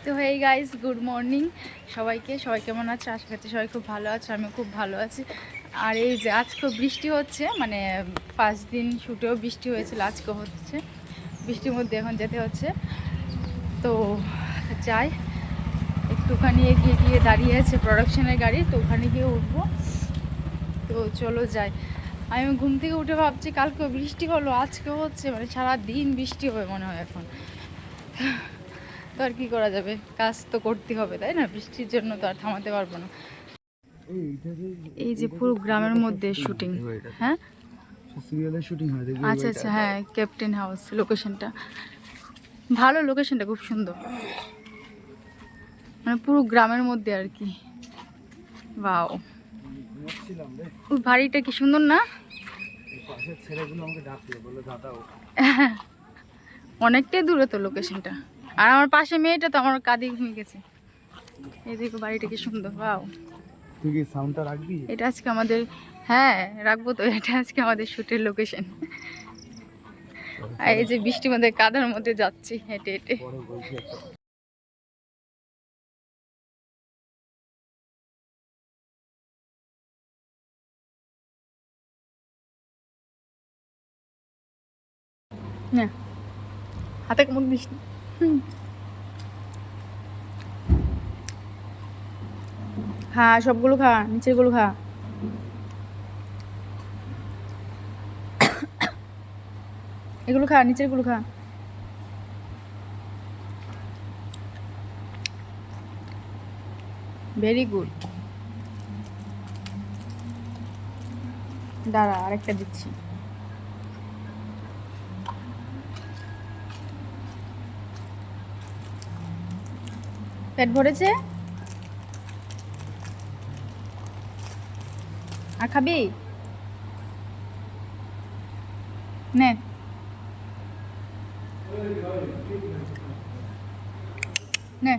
তো hey guys, good morning সবাইকে। সবাই কেমন আছে? আশা করছি সবাই খুব ভালো আছে, আমি খুব ভালো আছি। আর এই যে আজকেও বৃষ্টি হচ্ছে, মানে ফার্স্ট দিন শুটেও বৃষ্টি হয়েছিল, আজকেও হচ্ছে। বৃষ্টির মধ্যে এখন যেতে হচ্ছে, তো যাই। একটুখানি এগিয়ে গিয়ে দাঁড়িয়ে আছে প্রোডাকশনের গাড়ি, তো ওখানে গিয়ে উঠবো। তো চলো যাই। আমি ঘুম থেকে উঠে ভাবছি কালকেও বৃষ্টি হলো, আজকেও হচ্ছে, মানে সারাদিন বৃষ্টি হবে মনে হয় এখন। তো আর কি করা যাবে, কাজ তো করতে হবে, তাই না? বৃষ্টির জন্য তো আর থামাতে পারবো না। এই যে পুরো গ্রামের মধ্যে শুটিং। হ্যাঁ, সিরিয়ালের শুটিং হয় দেখবি। আচ্ছা আচ্ছা, হ্যাঁ, ক্যাপ্টেন হাউস লোকেশনটা ভালো, লোকেশনটা খুব সুন্দর, মানে পুরো গ্রামের মধ্যে আর কি। বাও, ওই বাড়িটা কি সুন্দর না? পাশের ছেলেগুলো আমাকে ডাকলো, বললো দাদাও। অনেকটাই দূরে তো লোকেশনটা। আর আমার পাশে মেয়েটা তো আমার কাঁধে ঘুমিয়ে গেছে। এই দেখো বাড়িটা কি সুন্দর। বাও, তুই কি সাউন্ডটা রাখবি? এটা আজকে আমাদের, হ্যাঁ রাখবো তো, এটা আজকে আমাদের শুটের লোকেশন। আর এই যে বৃষ্টির মধ্যে কাদার মধ্যে যাচ্ছি হেঁটে হেঁটে। না, হাতে কামড় দিস না। খা, সবগুলো খা, নিচের গুলো খা। এগুলো খা, নিচের গুলো খা। Very good. দাঁড়া, আরেকটা দিচ্ছি। পেট ভরেছে? আর খাবি? নে। নে।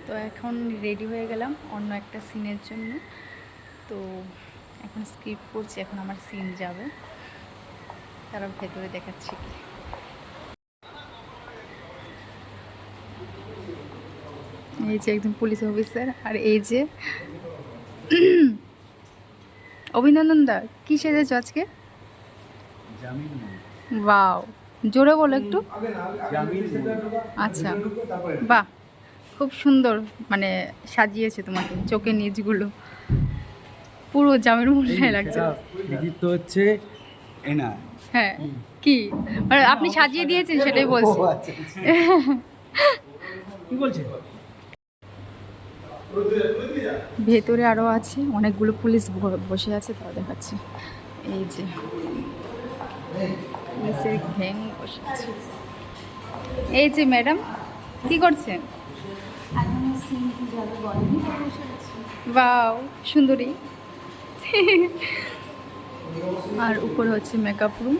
তো এখন রেডি হয়ে গেলাম অন্য একটা সিনের জন্য। তো এখন স্ক্রিপ্ট করছি, এখন আমার সিন যাবে, তারা ভেতরে দেখাচ্ছি কি। এই যে একজন পুলিশ অফিসার, আর এই যে অভিনন্দন দা, কি সেজেছ আজকে? বাও, জোরে বলো একটু। আচ্ছা, বাহ, খুব সুন্দর, মানে সাজিয়েছে তোমাকে, চোখের নিচগুলো পুরো জামের মূল্যে লাগছে। কৃতিত্ব হচ্ছে এনা। হ্যাঁ, কি মানে আপনি সাজিয়ে দিয়েছেন সেটাই বলছি। কি বলছে? ভেতরে আরও আছে অনেকগুলো পুলিশ বসে আছে, তাও দেখাচ্ছি। এই যে পুলিশের গ্যাং বসে আছে। এই যে ম্যাডাম, কি করছেন? বাও, সুন্দরী। আর উপরে হচ্ছে মেকআপ রুম।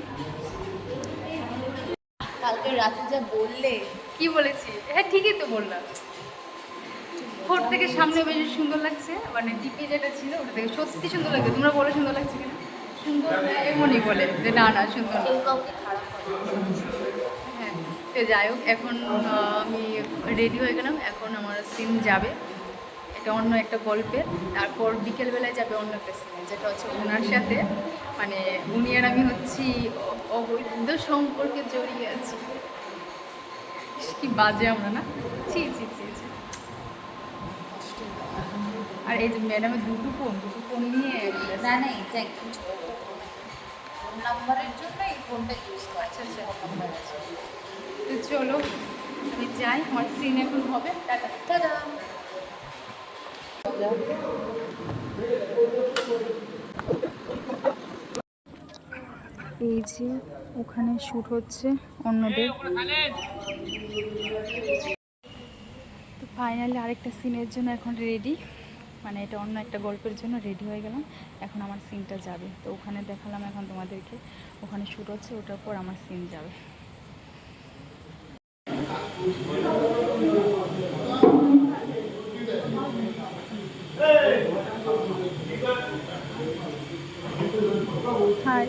কালকে রাতে যা বললে, কি বলেছি? হ্যাঁ ঠিকই তো বললাম। ফোর থেকে সামনে বেশ সুন্দর লাগছে, মানে ডিপি যেটা ছিল ওটা থেকে সত্যি সুন্দর লাগছে। তোমরা বলো সুন্দর লাগছে কিনা? সুন্দর এমনই বলে যে না না সুন্দর না। কেউ কাউকে খারাপ করে। হ্যাঁ, তো যাই হোক, এখন আমি রেডি হয়ে গেলাম, এখন আমার সিন যাবে, এটা অন্য একটা গল্পের। তারপর বিকেলবেলায় যাবে অন্য একটা সিনে, যেটা হচ্ছে ওনার সাথে, মানে উনি আর আমি হচ্ছি অবৈধ সম্পর্কে জড়িয়ে আছি। কি বাজে আমরা না, ছি ছি ছি ছি। আর এই যে ম্যাডামের দুটো ফোন নিয়ে না না, এটা একদম ছোট ফোন নাম্বারের জন্য এই ফোনটা ইউজ করে। আচ্ছা আচ্ছা, নাম্বার আছে। তো চলো আমি যাই, আমার সিন এখন হবে। টাটা। দাদা, এই যে ওখানে শ্যুট হচ্ছে অন্যদের। তো ফাইনালি আরেকটা সিনের জন্য এখন রেডি, মানে এটা অন্য একটা গল্পের জন্য রেডি হয়ে গেলাম। এখন আমার সিনটা যাবে, তো ওখানে দেখালাম এখন তোমাদেরকে, ওখানে শ্যুট হচ্ছে, ওটার পর আমার সিন যাবে। হাই,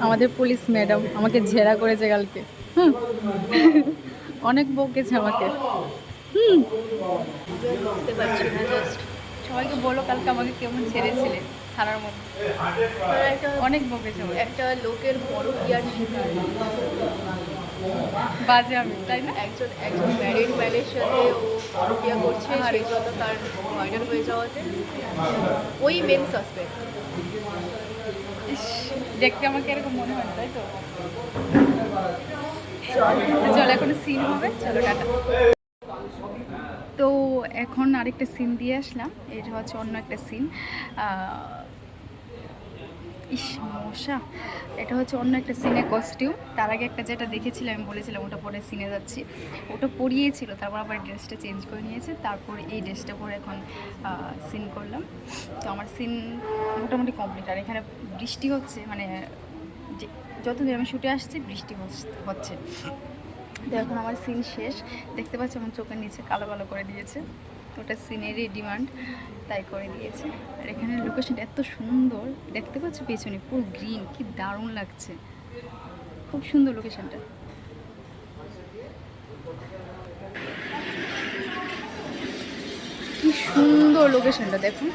আমাদের পুলিশ ম্যাডাম আমাকে ঝেরা করেছে কালকে। অনেক বকেছে আমাকে। বুঝতে পারছি না জাস্ট। সবাইকে বলো কালকে আমাকে কেমন ছেড়েছিলে থানার মধ্যে। অনেক বকেছে আমাকে। একটা লোকের পরকীয়ার শিকার বাজে আমি, তাই না? একজন ম্যারিড ম্যানের সাথে ও পরকীয়া করছে, সেই জন্য তার মার্ডার হয়ে যাওয়াতে ওই মেন সাসপেক্ট। দেখতে আমাকে এরকম মনে হয়, তাই তো? চলো এখন সিন হবে, চলো টাটা। তো এখন আরেকটা সিন দিয়ে আসলাম, এটা হচ্ছে অন্য একটা সিন। ইস মশা, এটা হচ্ছে অন্য একটা সিনের কস্টিউম। তার আগে একটা যেটা দেখেছিলাম আমি বলেছিলাম ওটা পরে সিনে যাচ্ছি, ওটা পরিয়েছিল, তারপর আবার ড্রেসটা চেঞ্জ করে নিয়েছে, তারপর এই ড্রেসটা পরে এখন সিন করলাম। তো আমার সিন মোটামুটি কমপ্লিট। আর এখানে বৃষ্টি হচ্ছে, মানে যতদিন আমি শুটে আসছি বৃষ্টি হচ্ছে। তো এখন আমার সিন শেষ, দেখতে পাচ্ছি আমার চোখের নিচে কালো কালো করে দিয়েছে, ওটা সিনেরই ডিমান্ড, তাই করে দিয়েছে। আর এখানে লোকেশনটা এত সুন্দর, দেখতে পাচ্ছ পেছনে পুরো গ্রিন, কি দারুণ লাগছে, খুব সুন্দর লোকেশনটা। কি সুন্দর লোকেশনটা দেখুন।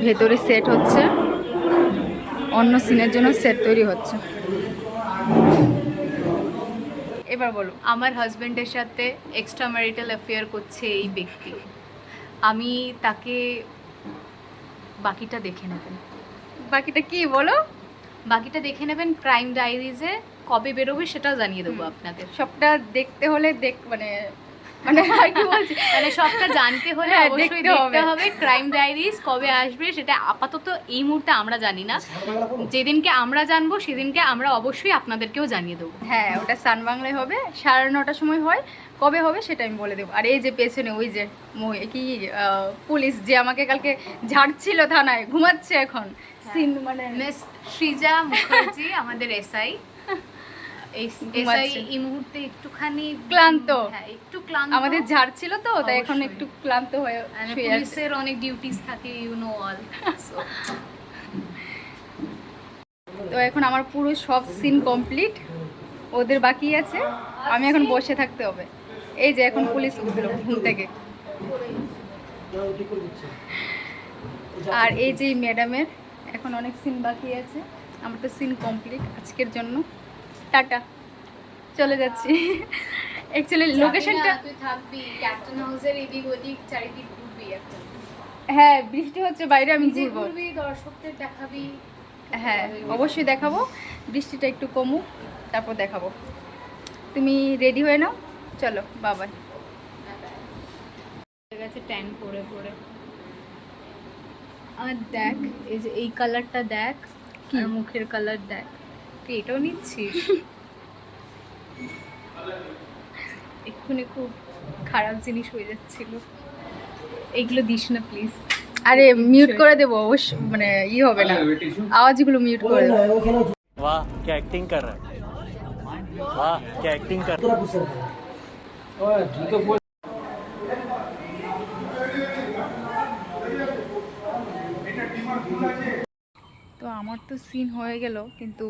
ভেতরে সেট হচ্ছে, অন্য সিনের জন্য সেট তৈরি হচ্ছে। এবার বলো। আমার হাজব্যান্ডের সাথে এক্সট্রা ম্যারিটাল অ্যাফেয়ার করছে এই ব্যক্তি। আমি তাকে, বাকিটা দেখে নেবেন। বাকিটা কি বলো? বাকিটা দেখে নেবেন ক্রাইম ডায়েরিজে, কবে বেরোবে সেটাও জানিয়ে দেবো আপনাদের। সবটা দেখতে হলে মানে মানে আর কি বলছি, মানে সবটা জানতে হলে হ্যাঁ, অবশ্যই দেখতে দেখতে হবে। হবে ক্রাইম ডায়েরিজ কবে আসবে সেটা আপাতত এই মুহূর্তে আমরা জানি না। যেদিনকে আমরা জানবো সেদিনকে আমরা অবশ্যই আপনাদেরকেও জানিয়ে দেবো। হ্যাঁ ওটা সান বাংলায় হবে, 9:30টার সময় হয়, কবে হবে সেটা আমি বলে দেবো। আর এই যে পেছনে ওই যে কি পুলিশ যে আমাকে কালকে ঝাড়ছিল থানায়, ঘুমাচ্ছে এখন সিন, মানে মিস সৃজা মুখার্জি আমাদের এসআই। এসআই ঘুমাচ্ছে। এই মুহূর্তে একটুখানি ক্লান্ত। হ্যাঁ একটু ক্লান্ত। আমাদের ঝাড়ছিল তো, তাই এখন অবশ্যই। একটু ক্লান্ত হয়ে মানে শুয়ে আছে। পুলিশের অনেক ডিউটিস থাকে, ইউ নো অল। তো এখন আমার পুরো সব সিন কমপ্লিট, ওদের বাকি আছে, আমি এখন বসে থাকতে হবে। এই যে এখন পুলিশ উঠলো ঘুম থেকে, আর এই যে ম্যাডামের এখন অনেক সিন বাকি আছে। আমার তো সিন কমপ্লিট আজকের জন্য, টাটা, চলে যাচ্ছি। অ্যাকচুয়ালি লোকেশনটা, তুই থাকবি ক্যাপ্টেন হাউসের এদিক ওদিক চারিদিক ঘুরবি এখন। হ্যাঁ বৃষ্টি হচ্ছে বাইরে, আমি নিজে ঘুরবো। ঘুরবি, দর্শকদের দেখাবি। হ্যাঁ অবশ্যই দেখাবো, বৃষ্টিটা একটু কমুক তারপর দেখাবো। তুমি রেডি হয়ে নাও, চলো বাবাই। হয়ে গেছে ট্যান পরে পরে। আর দেখ এই যে এই কালারটা দেখ, আর মুখের কালার দেখ, তুই এটাও নিচ্ছিস? এক্ষুনি খুব খারাপ জিনিস হয়ে যাচ্ছিল, এইগুলো দিস না প্লিজ। আরে মিউট করে দেবো অবশ্য, মানে হবে না, আওয়াজগুলো মিউট করে দেবো। वाह क्या एक्टिंग कर रहा है वाह क्या एक्टिंग कर रहा है তো আমার তো সিন হয়ে গেল, কিন্তু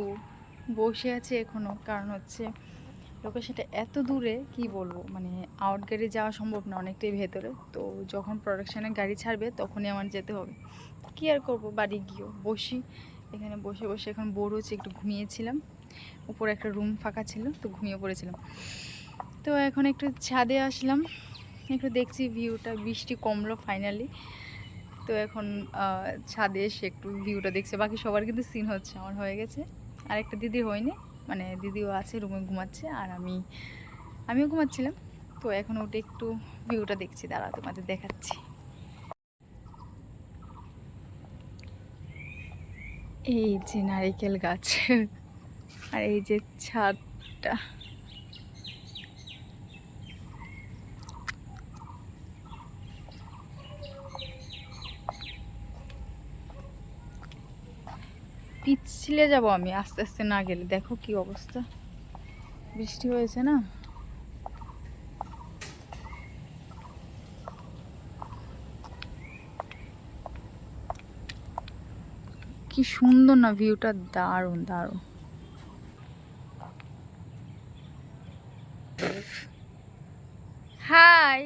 বসে আছে এখনো, কারণ হচ্ছে লোকেশনটা এত দূরে, কি বলবো, মানে আউট গাড়ি যাওয়া সম্ভব না, অনেকটাই ভেতরে। তো যখন প্রোডাকশানে গাড়ি ছাড়বে তখনই আমার যেতে হবে, কি আর করবো, বাড়ি গিয়েও বসি। এখানে বসে বসে এখন বোর হচ্ছে, একটু ঘুমিয়েছিলাম, উপরে একটা রুম ফাঁকা ছিল তো ঘুমিয়ে পড়েছিলাম। তো এখন একটু ছাদে আসলাম, একটু দেখছি ভিউটা, বৃষ্টি কমলো ফাইনালি। তো এখন ছাদে এসে একটু ভিউটা দেখছে, বাকি সবার কিন্তু সিন হচ্ছে, আমার হয়ে গেছে, আর একটা দিদি হয়নি, মানে দিদিও আছে রুমে ঘুমাচ্ছে, আর আমিও ঘুমাচ্ছিলাম। তো এখন ওটা একটু ভিউটা দেখছি, দাঁড়া তোমাদের দেখাচ্ছি। এই যে নারিকেল গাছ আর এই যে ছাদটা। পিছলে যাব আমি আস্তে আস্তে না গেলে। দেখো কি অবস্থা, বৃষ্টি হয়েছে না। কি সুন্দর না ভিউটা, দারুণ দারুণ। হাই।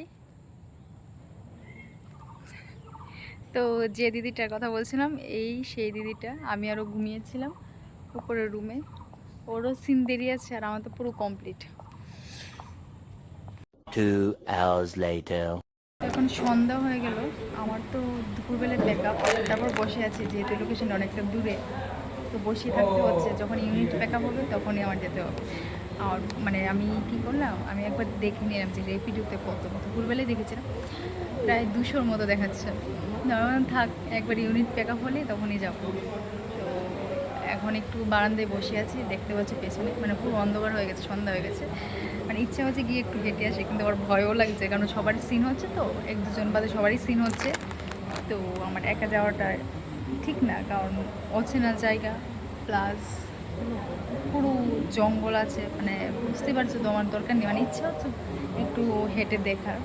তো যে দিদিটার কথা বলছিলাম, এই সেই দিদিটা। আমি আরও ঘুমিয়েছিলাম উপরের রুমে। ওরও সিন দেরি আছে আর আমার তো পুরো কমপ্লিট। 2 hours later. এখন সন্ধ্যা হয়ে গেল। আমার তো দুপুরবেলা ব্যাকআপ, তারপর বসে আছি যেহেতু লোকেশন অনেকটা দূরে, তো বসে থাকতে হচ্ছে। যখন ইউনিট ব্যাকআপ হবে তখনই আমার যেতে হবে। আর মানে আমি কি করলাম, আমি একবার দেখে নিলাম যে রেপিডোতে কত, দুপুরবেলায় দেখেছিলাম প্রায় 200-র মতো দেখাচ্ছে। থাক, একবার ইউনিট ব্যাকআপ হলে তখনই যাব। তো এখন একটু বারান্দায় বসে আছি, দেখতে পাচ্ছি পেছনে মানে পুরো অন্ধকার হয়ে গেছে, সন্ধ্যা হয়ে গেছে। মানে ইচ্ছা হচ্ছে গিয়ে একটু হেঁটে আসে, কিন্তু আবার ভয়ও লাগছে, কারণ সবারই সিন হচ্ছে, তো এক দুজন বাদে সবারই সিন হচ্ছে। তো আমার একা যাওয়াটা ঠিক না, কারণ অচেনা জায়গা, প্লাস পুরো জঙ্গল আছে, মানে বুঝতে পারছো তো, আমার দরকার নেই। মানে ইচ্ছা হচ্ছে একটু হেঁটে দেখার,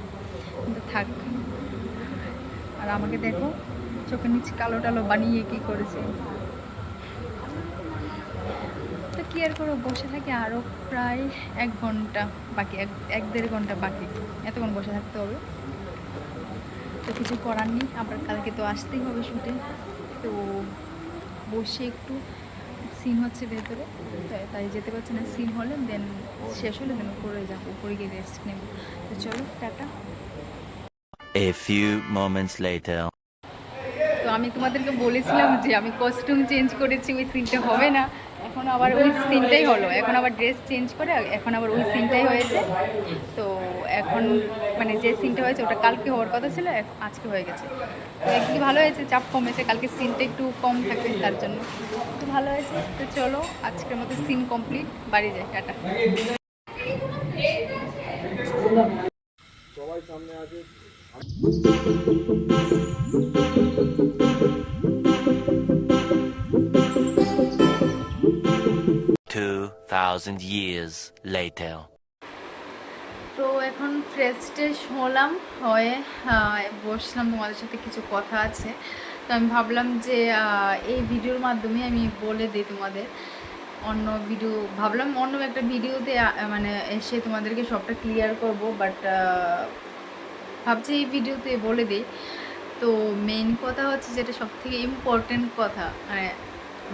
কিন্তু থাক। আর আমাকে দেখো, চোখের নিচে কালো টালো বানিয়ে কি করেছে। তো কি আর করবো, বসে থাকি আরও প্রায় 1 ঘন্টা বাকি, 1-1.5 ঘন্টা বাকি। এতক্ষণ বসে থাকতে হবে, তো কিছু করার নেই। আবার কালকে তো আসতেই হবে শুটে। তো বসে একটু সিন হচ্ছে ভেতরে, তাই যেতে পারছি না। সিন হলে দেন শেষ হলে দেন উপরে যাবো, উপরে গিয়ে রেস্ট নেব। তো চলো tata. A few moments later. তো আমি তোমাদেরকে বলেছিলাম যে আমি কস্টিউম চেঞ্জ করেছি, ওই সিনটা হবে না। এখন আবার ওই সিনটাই হলো, এখন আবার ড্রেস চেঞ্জ করে এখন আবার ওই সিনটাই হয়েছে। তো এখন মানে যে সিনটা হয়েছে ওটা কালকে হওয়ার কথা ছিল, আজকে হয়ে গেছে। তো একদিকে ভালো হয়েছে, চাপ কমেছে, কালকে সিনটা একটু কম থাকবে তার জন্য। তো ভালো হয়েছে। তো চলো আজকের মতো সিন কমপ্লিট, বাড়ি যাই, টাটা। সবাই সামনে আছে। 2000 years later. তো এখন ফ্রেশ ট্রেশ হলাম, হয়ে বসলাম, তোমাদের সাথে কিছু কথা আছে। তো আমি ভাবলাম যে এই ভিডিওর মাধ্যমে আমি বলে দিই তোমাদের। অন্য ভিডিও ভাবলাম অন্য একটা ভিডিওতে মানে এসে তোমাদেরকে সবটা ক্লিয়ার করব, বাট ভাবছি এই ভিডিওতে বলে দিই। তো মেইন কথা হচ্ছে, যেটা সবথেকে ইম্পর্টেন্ট কথা, মানে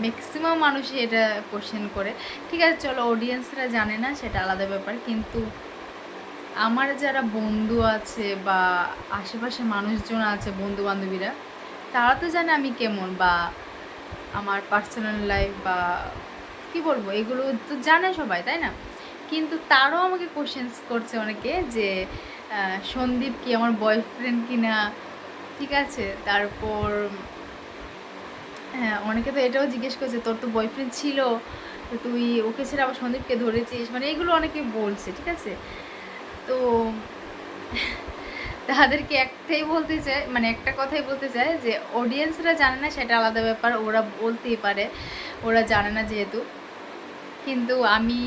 ম্যাক্সিমাম মানুষই এটা কোশ্চেন করে। ঠিক আছে চলো, অডিয়েন্সরা জানে না সেটা আলাদা ব্যাপার, কিন্তু আমার যারা বন্ধু আছে বা আশেপাশে মানুষজন আছে, বন্ধু বান্ধবীরা, তারা তো জানে আমি কেমন, বা আমার পার্সোনাল লাইফ বা কি বলবো, এগুলো তো জানে সবাই, তাই না? কিন্তু তারও আমাকে কোশ্চেন্স করছে অনেকে যে সন্দীপ কি আমার বয়ফ্রেন্ড কি না, ঠিক আছে? তারপর হ্যাঁ, অনেকে তো এটাও জিজ্ঞেস করছে তোর তো বয়ফ্রেন্ড ছিল, তো তুই ওকে ছেড়ে আবার সন্দীপকে ধরেছিস, মানে এগুলো অনেকে বলছে, ঠিক আছে? তো তাদেরকে একটাই বলতে চাই, মানে একটা কথাই বলতে চাই যে অডিয়েন্সরা জানে না সেটা আলাদা ব্যাপার, ওরা বলতেই পারে, ওরা জানে না যেহেতু। কিন্তু আমি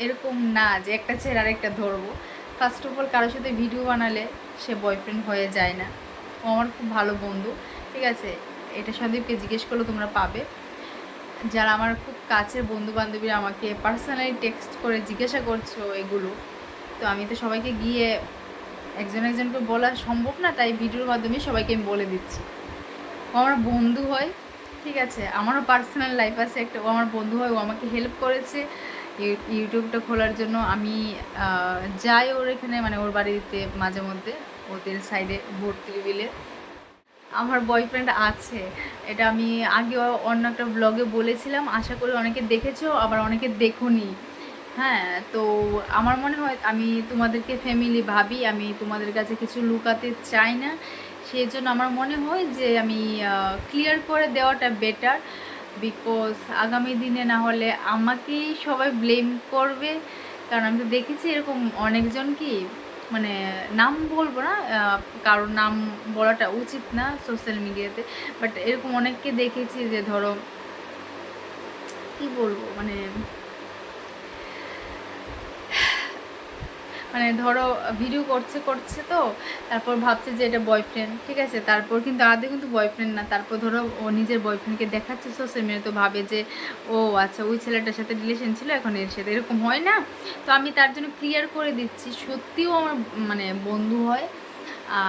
এরকম না যে একটা ছেড়ে আরেকটা ধরবো। ফার্স্ট অফ অল, কারোর সাথে ভিডিও বানালে সে বয়ফ্রেন্ড হয়ে যায় না। ও আমার খুব ভালো বন্ধু, ঠিক আছে? এটা সন্দীপকে জিজ্ঞেস করলে তোমরা পাবে। যারা আমার খুব কাছের বন্ধু বান্ধবীরা আমাকে পার্সোনালি টেক্সট করে জিজ্ঞাসা করছো এগুলো, তো আমি তো সবাইকে গিয়ে একজন একজনকে বলা সম্ভব না, তাই ভিডিওর মাধ্যমে সবাইকে আমি বলে দিচ্ছি। ও আমার বন্ধু হয়, ঠিক আছে? আমারও পার্সোনাল লাইফ আছে একটা, ও আমার বন্ধু হয়, ও আমাকে হেল্প করেছে ইউটিউবটা খোলার জন্য। আমি যাই ওর এখানে, মানে ওর বাড়িতে মাঝে মধ্যে, ওদের সাইডে ভর্তি টেবিলে। আমার বয়ফ্রেন্ড আছে, এটা আমি আগেও অন্য একটা ব্লগে বলেছিলাম, আশা করি অনেকে দেখেছো, আবার অনেকে দেখোনি। হ্যাঁ, তো আমার মনে হয় আমি তোমাদেরকে ফ্যামিলি ভাবি, আমি তোমাদের কাছে কিছু লুকাতে চাই না, সেই জন্য আমার মনে হয় যে আমি ক্লিয়ার করে দেওয়াটা বেটার। বিকজ আগামী দিনে না হলে আমাকেই সবাই ব্লেম করবে। কারণ আমি তো দেখেছি এরকম অনেকজন কি মানে নাম বলবো না, কারোর নাম বলাটা উচিত না সোশ্যাল মিডিয়াতে, বাট এরকম অনেককে দেখেছি যে ধরো কি বলবো মানে মানে ধরো ভিডিও করছে তো তারপর ভাবছে যে এটা বয়ফ্রেন্ড, ঠিক আছে, তারপর কিন্তু আদৌ কিন্তু বয়ফ্রেন্ড না, তারপর ধরো ও নিজের বয়ফ্রেন্ডকে দেখাচ্ছে সোশ্যাল মিডিয়া, তো ভাবে যে ও আচ্ছা ওই ছেলেটার সাথে রিলেশন ছিল এখন এর সাথে, এরকম হয় না। তো আমি তার জন্য ক্লিয়ার করে দিচ্ছি, সত্যিও আমার মানে বন্ধু হয়।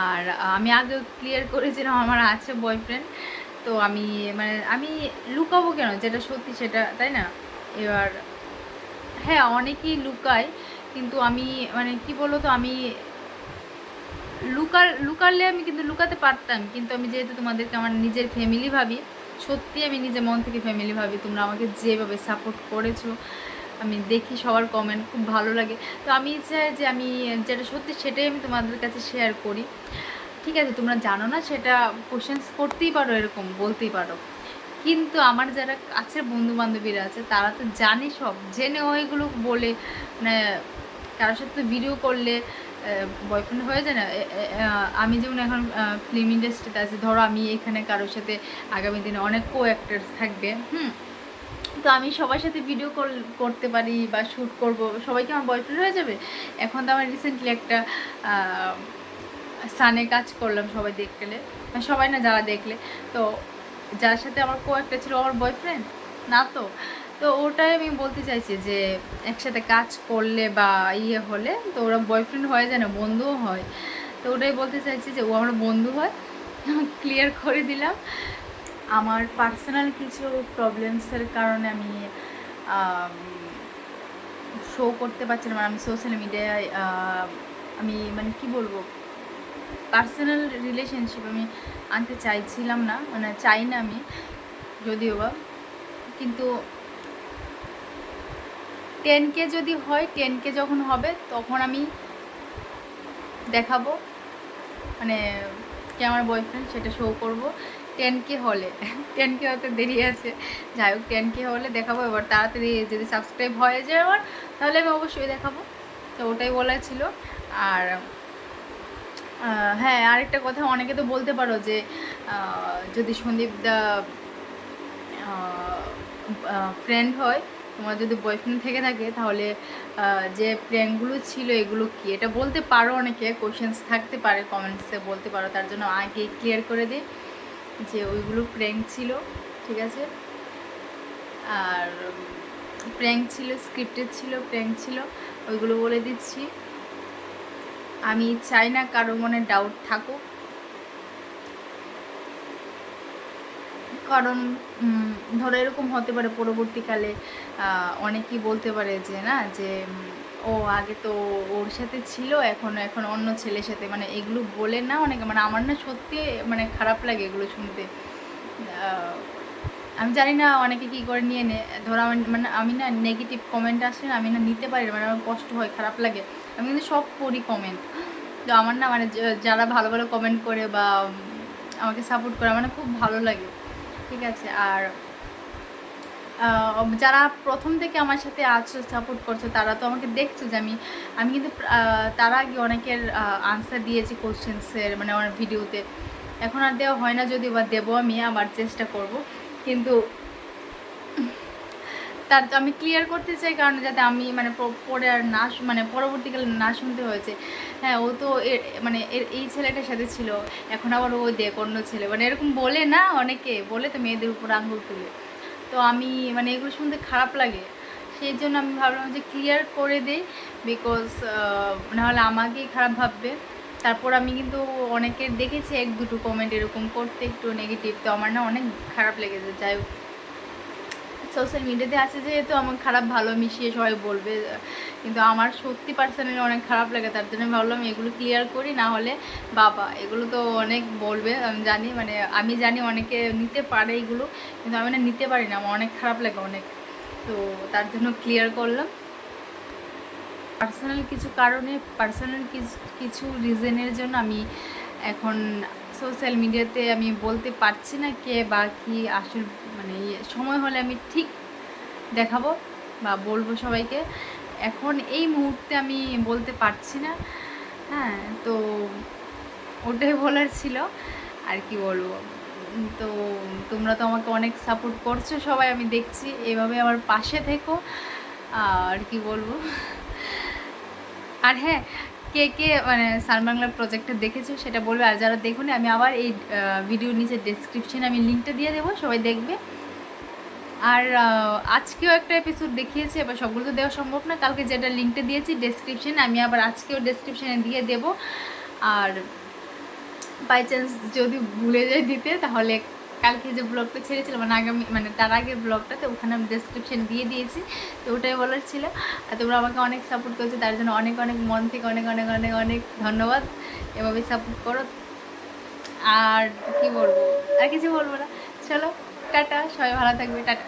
আর আমি আগে ক্লিয়ার করেছিলাম আমার আছে বয়ফ্রেন্ড। তো আমি মানে আমি লুকাবো কেন, যেটা সত্যি সেটা, তাই না? এবার হ্যাঁ অনেকেই লুকায়, কিন্তু আমি মানে কি বলো তো, আমি লুকালে আমি কিন্তু লুকাতে পারতাম, কিন্তু আমি যেহেতু তোমাদেরকে আমার নিজের ফ্যামিলি ভাবি, সত্যি আমি নিজের মন থেকে ফ্যামিলি ভাবি, তোমরা আমাকে যেভাবে সাপোর্ট করেছো, আমি দেখি সবার কমেন্ট খুব ভালো লাগে। তো আমি চাই যে আমি যেটা সত্যি সেটাই আমি তোমাদের কাছে শেয়ার করি। ঠিক আছে, তোমরা জানো না সেটা কোশ্চেন্স করতেই পারো, এরকম বলতেই পারো, কিন্তু আমার যারা কাছের বন্ধু বান্ধবীরা আছে তারা তো জানে, সব জেনেও এগুলো বলে মানে কারোর সাথে ভিডিও করলে বয়ফ্রেন্ড হয়ে যায় না। আমি যেমন এখন ফিল্ম ইন্ডাস্ট্রিতে আছি, ধরো আমি এখানে কারোর সাথে আগামী দিনে অনেক কো অ্যাক্টার্স থাকবে, তো আমি সবার সাথে ভিডিও কল করতে পারি বা শ্যুট করব, সবাইকে আমার বয়ফ্রেন্ড হয়ে যাবে। এখন তো আমার রিসেন্টলি একটা সানে কাজ করলাম, সবাই দেখলে, সবাই না যারা দেখলে, তো যার সাথে আমার কো একটা ছিল আমার বয়ফ্রেন্ড না, তো তো ওটাই আমি বলতে চাইছি যে একসাথে কাজ করলে বা ইয়ে হলে তো ওরা বয়ফ্রেন্ড হয়ে যায় না, বন্ধুও হয়। তো ওটাই বলতে চাইছি যে ও আমার বন্ধু হয়, ক্লিয়ার করে দিলাম। আমার পার্সোনাল কিছু প্রবলেমসের কারণে আমি শো করতে পারছি না, মানে আমি সোশ্যাল মিডিয়ায় আমি মানে কি বলবো পার্সোনাল রিলেশনশিপ আমি আনতে চাইছিলাম না, মানে চাই না আমি যদিও বা, কিন্তু 10K যদি হয়, 10K যখন হবে তখন আমি দেখাবো মানে কে আমার বয়ফ্রেন্ড সেটা শো করবো। 10K হলে 10K হতে দেরি আছে, যাই হোক 10K হলে দেখাবো। এবার তাড়াতাড়ি যদি সাবস্ক্রাইব হয়ে যায় আমার, তাহলে আমি অবশ্যই দেখাবো। তো ওটাই বলা ছিল। আর হ্যাঁ আরেকটা কথা, অনেকে তো বলতে পারো যে যদি সন্দীপ দা ফ্রেন্ড হয়, তোমার যদি বয়ফ্রেন্ড থেকে থাকে, তাহলে যে প্র্যাঙ্কগুলো ছিল এগুলো কি, এটা বলতে পারো, অনেকে কোশ্চেন্স থাকতে পারে, কমেন্টসে বলতে পারো, তার জন্য আগে ক্লিয়ার করে দিই যে ওইগুলো প্র্যাঙ্ক ছিল, ঠিক আছে। আর প্র্যাঙ্ক ছিল, স্ক্রিপ্টেড ছিল, প্র্যাঙ্ক ছিল, ওইগুলো বলে দিচ্ছি। আমি চাই না কারো মনে ডাউট থাকুক, কারণ ধরো এরকম হতে পারে পরবর্তীকালে অনেকেই বলতে পারে যে না, যে ও আগে তো ওর সাথে ছিল, এখন অন্য ছেলের সাথে, মানে এগুলো বলে না অনেকে, মানে আমার না সত্যি মানে খারাপ লাগে এগুলো শুনতে। আমি জানি না অনেকে কী করে নিয়ে নে, ধরো আমি না নেগেটিভ কমেন্ট আসে না, আমি না নিতে পারি না, মানে আমার কষ্ট হয়, খারাপ লাগে। আমি কিন্তু সব পড়ি কমেন্ট, তো আমার না মানে যারা ভালো ভালো কমেন্ট করে বা আমাকে সাপোর্ট করে, আমার না খুব ভালো লাগে, ঠিক আছে। আর যারা প্রথম থেকে আমার সাথে আছো, সাপোর্ট করছো, তারা তো আমাকে দেখছো যে আমি কিন্তু তার আগে অনেকের আনসার দিয়েছি কোশ্চেন্সের, মানে আমার ভিডিওতে, এখন আর দেওয়া হয় না, যদি বা দেবো আমি আবার চেষ্টা করব, কিন্তু তার আমি ক্লিয়ার করতে চাই, কারণ যাতে আমি মানে পরে আর না মানে পরবর্তীকালে না শুনতে হয়েছে হ্যাঁ ও তো মানে এই ছেলেটার সাথে ছিল, এখন আবার ও দেখ অন্য ছেলে, মানে এরকম বলে না, অনেকে বলে তো মেয়েদের উপর আঙুল তুলে, তো আমি মানে এগুলো শুনতে খারাপ লাগে, সেই জন্য আমি ভাবলাম যে ক্লিয়ার করে দিই, বিকজ নাহলে আমাকেই খারাপ ভাববে। তারপর আমি কিন্তু অনেকের দেখেছি এক দুটো কমেন্ট এরকম করতে একটু নেগেটিভ, তো আমার না অনেক খারাপ লেগেছে। যাই হোক সোশ্যাল মিডিয়াতে আছে যেহেতু আমার খারাপ ভালো মিশিয়ে সবাই বলবে, কিন্তু আমার সত্যি পার্সোনালি অনেক খারাপ লাগে, তার জন্য আমি ভাবলাম এগুলো ক্লিয়ার করি, না হলে বাবা এগুলো তো অনেক বলবে, আমি জানি, মানে আমি জানি অনেকে নিতে পারে এগুলো, কিন্তু আমি না নিতে পারি না, আমার অনেক খারাপ লাগে অনেক, তো তার জন্য ক্লিয়ার করলাম। পার্সোনাল কিছু কারণে, পার্সোনাল কিছু রিজনের জন্য আমি এখন সোশ্যাল মিডিয়াতে আমি বলতে পারছি না কে বা কি আসল, মানে সময় হলে আমি ঠিক দেখাবো বা বলবো সবাইকে। এখন এই মুহূর্তে আমি বলতে পারছি না। হ্যাঁ, তো ওটাই বলার ছিল, আর কি বলবো। তো তোমরা তো আমাকে অনেক সাপোর্ট করছো সবাই, আমি দেখছি, এভাবে আমার পাশে থেকো। আর কি বলবো, আর হ্যাঁ, কে কে মানে সান বাংলা প্রজেক্টটা দেখেছো সেটা বলবে, আর যারা দেখুন আমি আবার এই ভিডিওর নিচে ডেসক্রিপশনে আমি লিঙ্কটা দিয়ে দেবো, সবাই দেখবে। আর আজকেও একটা এপিসোড দেখিয়েছি, এবার সবগুলো তো দেওয়া সম্ভব না, কালকে যেটা লিঙ্কটা দিয়েছি ডেসক্রিপশনে আমি আবার আজকেও ডেসক্রিপশনে দিয়ে দেবো। আর বাই চান্স যদি ভুলে যাই দিতে, তাহলে কালকে যে ব্লগটা ছেড়েছিলাম মানে আগামী মানে তার আগের ব্লগটাতে ওখানে আমি ডেসক্রিপশন দিয়ে দিয়েছি। তো ওটাই বলার ছিল। আর তোমরা আমাকে অনেক সাপোর্ট করেছো, তার জন্য অনেক অনেক মন থেকে অনেক অনেক অনেক অনেক ধন্যবাদ। এভাবে সাপোর্ট করো। আর কি বলবো, আর কিছু বলবো না, চলো টাটা, সবাই ভালো থাকবে, টাটা।